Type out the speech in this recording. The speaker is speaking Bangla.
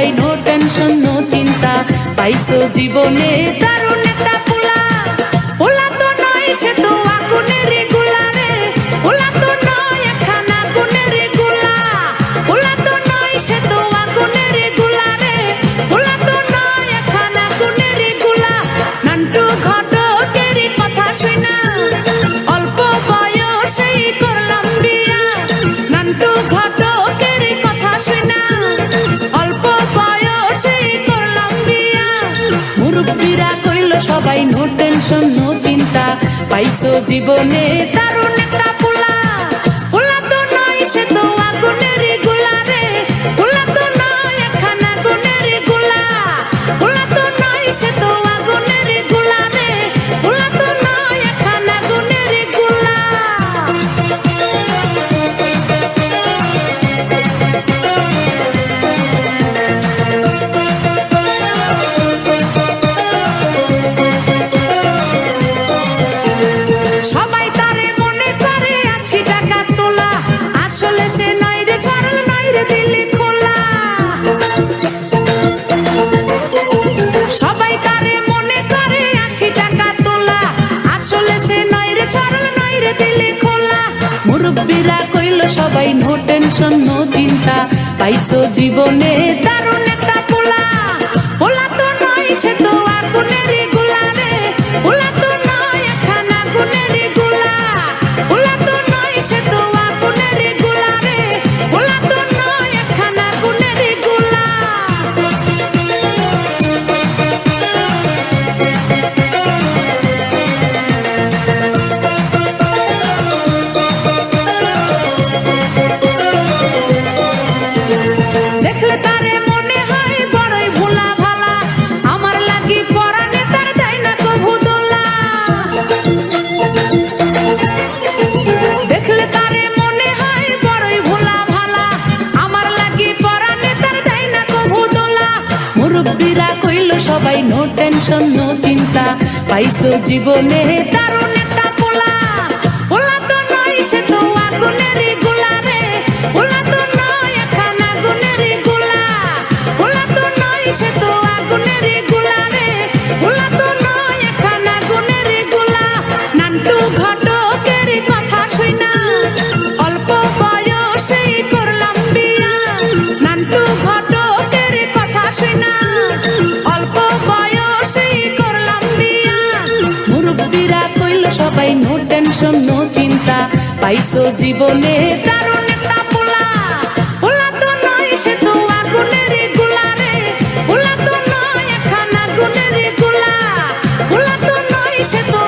সবাই নো টেনশন নো চিন্তা পাইছো জীবনে দারুণ একটা পোলা। পোলা তো নয় সে তো আগুনের গোলা রে, পোলা তো নয় একখান আগুনের গোলা। পোলা তো নয় সে তো আগুনের গোলা রে, পোলা তো নয় একখান আগুনের গোলা। নান্টু ঘটকের কথা শুনা অল্প বয়সেই করলাম বিয়া। নান্টু ঘটকের কথা শুনা অল্প বয়সেই করলাম বিয়া। মুরব্বীরা কইল সবাই নো টেনশন নো চিন্তা পাইছো জীবনে দারুণ একটা পোলা। পোলা তো নয় সে তো আগুনের গোলা রে, পোলা তো নয় একখান আগুনের গোলা। পোলা তো নয় সে তো আগুনের গোলা রে, পোলা তো নয় একখান আগুনের গোলা। সবাই তারে মনে করে ৮০ টাকা তোলা, আসলে সে নয় রে সরল নয় রে দিলি খোলা। সবাই তারে মনে করে ৮০ টাকা তোলা, আসলে সে নয় রে সরল নয় রে দিলি খোলা। মুরব্বীরা কইল সবাই নো টেনশন নো চিন্তা পাইছো জীবনে দারুণ একটা পোলা। পোলা তো নয় সে তো আগুনের গোলা রে, পোলা তো নয় একখান আগুনের গোলা। পোলা তো নয় সে তো আগুনের গোলা রে, পোলা তো নয় একখান আগুনের গোলা। দেখলে তারে মনে হয় বড়ই ভোলা ভালা, আমার লাগি পরানে তার দেয় না কভু দোলা। দেখলে তারে মনে হয় বড়ই ভোলা ভালা, আমার লাগি পরানে তার দেয় না কভু দোলা। মুরব্বীরা কইল সবাই নো টেনশন নো চিন্তা পাইছো জীবনে দারুণ একটা পোলা। পোলা তো নয় সে তো আগুনের গোলা রে, পোলা তো নয় একখান আগুনের গোলা। পোলা তো নয় সে তো আগুনের গোলা রে, পোলা তো নয় একখান আগুনের গোলা। নান্টু ঘটকের কথা শুনা অল্প বয়সেই করলাম বিয়া। নান্টু ঘটকের কথা শুনা অল্প বয়সেই করলাম বিয়া। মুরব্বীরা কইল সবাই নো টেনশন নো চিন্তা পাইছো জীবনে দারুণ একটা পোলা। পোলা তো নয় সে তো আগুনের গোলা রে, পোলা তো নয় একখান আগুনের গোলা। পোলা তো নয় সে তো